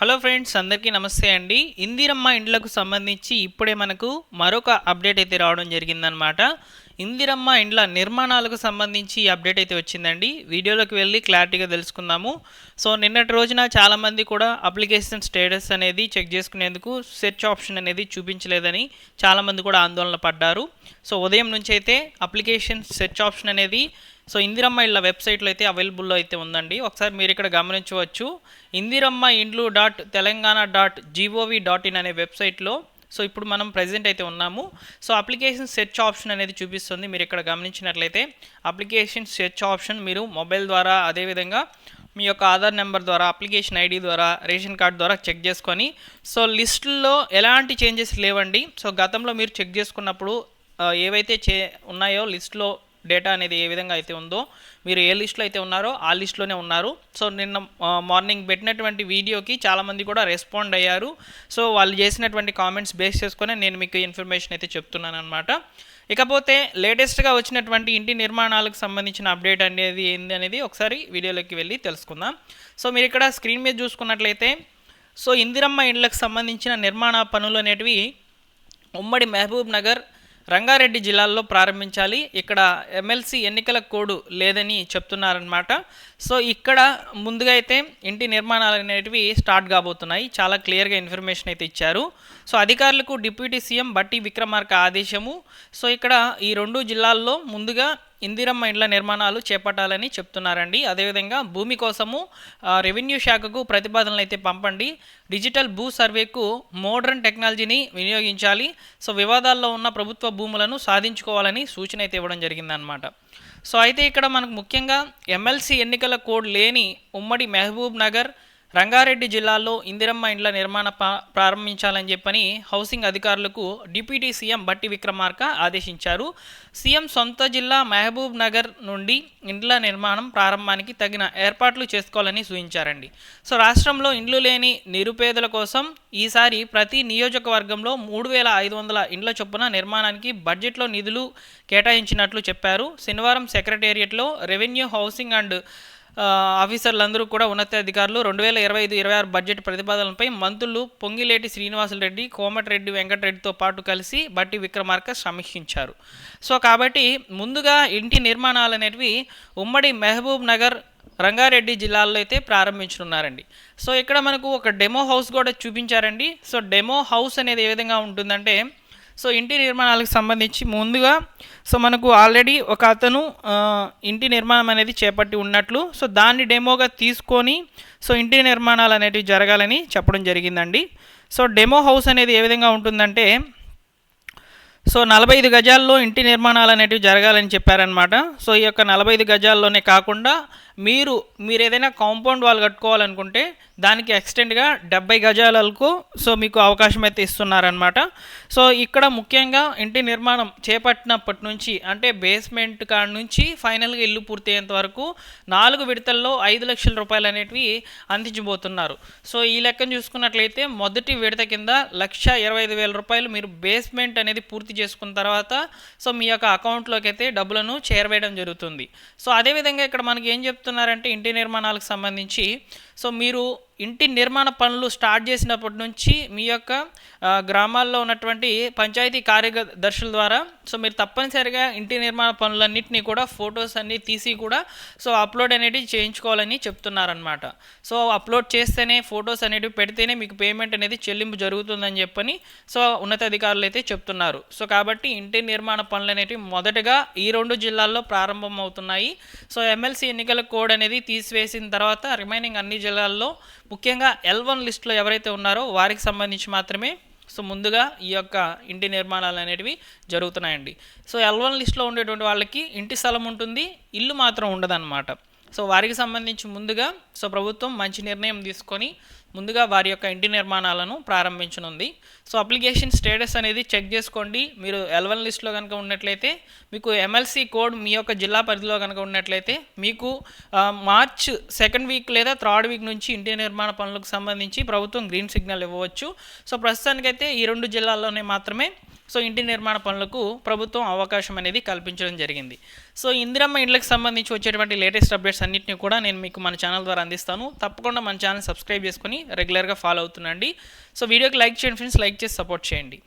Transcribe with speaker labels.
Speaker 1: Hello friends, అందరికీ నమస్తే అండి. ఇందిరమ్మ ఇండ్లకు సంబంధించి ఇప్పుడే మనకు మరొక అప్డేట్ అయితే రావడం జరిగిందనమాట. ఇందిరమ్మ ఇండ్ల నిర్మాణాలకు సంబంధించి ఈ అప్డేట్ అయితే వచ్చిందండి. వీడియోలోకి వెళ్ళి క్లారిటీగా తెలుసుకుందాము. సో నిన్నటి రోజున చాలామంది కూడా అప్లికేషన్ స్టేటస్ అనేది చెక్ చేసుకునేందుకు సెర్చ్ ఆప్షన్ అనేది చూపించలేదని చాలామంది కూడా ఆందోళన పడ్డారు. సో ఉదయం నుంచి అయితే అప్లికేషన్ సెర్చ్ ఆప్షన్ అనేది ఇందిరమ్మ ఇళ్ళ వెబ్సైట్లో అయితే అవైలబుల్లో అయితే ఉందండి. ఒకసారి మీరు ఇక్కడ గమనించవచ్చు. ఇందిరమ్మ ఇండ్లు .తెలంగాణ.gov.in అనే వెబ్సైట్లో ఇప్పుడు మనం ప్రజెంట్ అయితే ఉన్నాము. అప్లికేషన్ సెర్చ్ ఆప్షన్ అనేది చూపిస్తుంది. మీరు ఇక్కడ గమనించినట్లయితే అప్లికేషన్ సెర్చ్ ఆప్షన్ మీరు మొబైల్ ద్వారా, అదేవిధంగా మీ యొక్క ఆధార్ నెంబర్ ద్వారా, అప్లికేషన్ ఐడి ద్వారా, రేషన్ కార్డు ద్వారా చెక్ చేసుకొని లిస్టుల్లో ఎలాంటి చేంజెస్ లేవండి. గతంలో మీరు చెక్ చేసుకున్నప్పుడు ఏవైతే ఉన్నాయో లిస్టులో డేటా అనేది ఏ విధంగా అయితే ఉందో, మీరు ఏ లిస్ట్లో అయితే ఉన్నారో ఆ లిస్ట్లోనే ఉన్నారు. నిన్న మార్నింగ్ పెట్టినటువంటి వీడియోకి చాలామంది కూడా రెస్పాండ్ అయ్యారు. వాళ్ళు చేసినటువంటి కామెంట్స్ బేస్ చేసుకొని నేను మీకు ఇన్ఫర్మేషన్ అయితే చెప్తున్నాను అనమాట. ఇకపోతే లేటెస్ట్గా వచ్చినటువంటి ఇంటి నిర్మాణాలకు సంబంధించిన అప్డేట్ అనేది ఏంది అనేది ఒకసారి వీడియోలోకి వెళ్ళి తెలుసుకుందాం. మీరు ఇక్కడ స్క్రీన్ మీద చూసుకున్నట్లయితే ఇందిరమ్మ ఇండ్లకు సంబంధించిన నిర్మాణ పనులు అనేటివి ఉమ్మడి మహబూబ్ నగర్, రంగారెడ్డి జిల్లాల్లో ప్రారంభించాలి. ఇక్కడ ఎమ్మెల్సీ ఎన్నికల కోడ్ లేదని చెప్తున్నారనమాట. ఇక్కడ ముందుగా అయితే ఇంటి నిర్మాణాలు అనేటివి స్టార్ట్ కాబోతున్నాయి. చాలా క్లియర్గా ఇన్ఫర్మేషన్ అయితే ఇచ్చారు. అధికారులకు డిప్యూటీ సీఎం బట్టి విక్రమార్క ఆదేశము. ఇక్కడ ఈ రెండు జిల్లాల్లో ముందుగా ఇందిరమ్మ ఇండ్ల నిర్మాణాలు చేపట్టాలని చెప్తున్నారండి. అదేవిధంగా భూమి కోసము రెవెన్యూ శాఖకు ప్రతిపాదనలు అయితే పంపండి. డిజిటల్ భూ సర్వేకు మోడర్న్ టెక్నాలజీని వినియోగించాలి. వివాదాల్లో ఉన్న ప్రభుత్వ భూములను సాధించుకోవాలని సూచన అయితే ఇవ్వడం జరిగిందనమాట. అయితే ఇక్కడ మనకు ముఖ్యంగా ఎమ్మెల్సీ ఎన్నికల కోడ్ లేని ఉమ్మడి మహబూబ్ నగర్, రంగారెడ్డి జిల్లాల్లో ఇందిరమ్మ ఇండ్ల నిర్మాణ ప్రారంభించాలని చెప్పని హౌసింగ్ అధికారులకు డిప్యూటీ సీఎం బట్టి విక్రమార్క ఆదేశించారు. సీఎం సొంత జిల్లా మహబూబ్ నగర్ నుండి ఇండ్ల నిర్మాణం ప్రారంభానికి తగిన ఏర్పాట్లు చేసుకోవాలని సూచించారండి. రాష్ట్రంలో ఇండ్లు లేని నిరుపేదల కోసం ఈసారి ప్రతి నియోజకవర్గంలో 3,500 ఇండ్ల చొప్పున నిర్మాణానికి బడ్జెట్లో నిధులు కేటాయించినట్లు చెప్పారు. శనివారం సెక్రటేరియట్లో రెవెన్యూ, హౌసింగ్ అండ్ ఆఫీసర్లందరూ కూడా ఉన్నతాధికారులు 2025-26 బడ్జెట్ ప్రతిపాదనలపై మంత్రులు పొంగిలేటి శ్రీనివాసులరెడ్డి, కోమటిరెడ్డి వెంకటరెడ్డితో పాటు కలిసి బట్టి విక్రమార్క సమీక్షించారు. కాబట్టి ముందుగా ఇంటి నిర్మాణాలు అనేటివి ఉమ్మడి మహబూబ్ నగర్, రంగారెడ్డి జిల్లాల్లో అయితే ప్రారంభించనున్నారండి. ఇక్కడ మనకు ఒక డెమో హౌస్ కూడా చూపించారండి. డెమో హౌస్ అనేది ఏ విధంగా ఉంటుందంటే ఇంటి నిర్మాణాలకు సంబంధించి ముందుగా మనకు ఆల్రెడీ ఒక అతను ఇంటి నిర్మాణం అనేది చేపట్టి ఉన్నట్లు దాన్ని డెమోగా తీసుకొని ఇంటి నిర్మాణాలు అనేవి జరగాలని చెప్పడం జరిగిందండి. డెమో హౌస్ అనేది ఏ విధంగా ఉంటుందంటే 45 గజాల్లో ఇంటి నిర్మాణాలు అనేటివి జరగాలని చెప్పారనమాట. ఈ యొక్క 45 గజాల్లోనే కాకుండా మీరు ఏదైనా కాంపౌండ్ వాల్ కట్టుకోవాలనుకుంటే దానికి ఎక్స్టెండ్గా 70 గజాలకు మీకు అవకాశం అయితే ఇస్తున్నారనమాట. ఇక్కడ ముఖ్యంగా ఇంటి నిర్మాణం చేపట్టినప్పటి నుంచి, అంటే బేస్మెంట్ కాడ నుంచి ఫైనల్గా ఇల్లు పూర్తయ్యేంత వరకు 4 విడతల్లో 5 లక్షల రూపాయలు అనేటివి అందించబోతున్నారు. ఈ లెక్కను చూసుకున్నట్లయితే మొదటి విడత కింద 1,25,000 రూపాయలు మీరు బేస్మెంట్ అనేది పూర్తి చేసుకున్న తర్వాత మీ యొక్క అకౌంట్లోకి అయితే డబ్బులను చేరవేయడం జరుగుతుంది. అదేవిధంగా ఇక్కడ మనకి ఏం చెప్తున్నారంటే ఇంటి నిర్మాణాలకు సంబంధించి మీరు ఇంటి నిర్మాణ పనులు స్టార్ట్ చేసినప్పటి నుంచి మీ యొక్క గ్రామాల్లో ఉన్నటువంటి పంచాయతీ కార్యదర్శుల ద్వారా మీరు తప్పనిసరిగా ఇంటి నిర్మాణ పనులన్నింటినీ కూడా ఫొటోస్ అన్నీ తీసి కూడా అప్లోడ్ అనేది చేయించుకోవాలని చెప్తున్నారనమాట. అప్లోడ్ చేస్తేనే, ఫొటోస్ అనేవి పెడితేనే మీకు పేమెంట్ అనేది చెల్లింపు జరుగుతుందని చెప్పని ఉన్నతాధికారులు అయితే చెప్తున్నారు. కాబట్టి ఇంటి నిర్మాణ పనులు అనేవి మొదటగా ఈ 2 జిల్లాల్లో ప్రారంభం అవుతున్నాయి. ఎమ్మెల్సీ ఎన్నికల కోడ్ అనేది తీసివేసిన తర్వాత రిమైనింగ్ అన్ని జిల్లాల్లో ముఖ్యంగా L1 లిస్టులో ఎవరైతే ఉన్నారో వారికి సంబంధించి మాత్రమే ముందుగా ఈ యొక్క ఇంటి నిర్మాణాలు అనేటివి జరుగుతున్నాయండి. L1 లిస్టులో ఉండేటువంటి వాళ్ళకి ఇంటి స్థలం ఉంటుంది, ఇల్లు మాత్రం ఉండదన్నమాట. వారికి సంబంధించి ముందుగా ప్రభుత్వం మంచి నిర్ణయం తీసుకొని ముందుగా వారి యొక్క ఇంటి నిర్మాణాలను ప్రారంభించనుంది. అప్లికేషన్ స్టేటస్ అనేది చెక్ చేసుకోండి. మీరు L1 లిస్ట్లో కనుక ఉన్నట్లయితే మీకు ఎమ్మెల్సీ కోడ్ మీ యొక్క జిల్లా పరిధిలో కనుక ఉన్నట్లయితే మీకు మార్చ్ 2nd వీక్ లేదా 3rd వీక్ నుంచి ఇంటి నిర్మాణ పనులకు సంబంధించి ప్రభుత్వం గ్రీన్ సిగ్నల్ ఇవ్వవచ్చు. ప్రస్తుతానికైతే ఈ 2 జిల్లాల్లోనే మాత్రమే సో ఇంటి నిర్మాణ పనులకు ప్రభుత్వం అవకాశం అనేది కల్పించడం జరిగింది. సో ఇందిరమ్మ ఇండ్లకు సంబంధించి వచ్చేటువంటి లేటెస్ట్ అప్డేట్స్ అన్నింటినీ కూడా నేను మీకు మన ఛానల్ ద్వారా అందిస్తాను. తప్పకుండా మన ఛానల్ సబ్స్క్రైబ్ చేసుకొని రెగ్యులర్గా ఫాలో అవుతుండండి. సో వీడియోకి లైక్ చేయండి ఫ్రెండ్స్, లైక్ చేసి సపోర్ట్ చేయండి.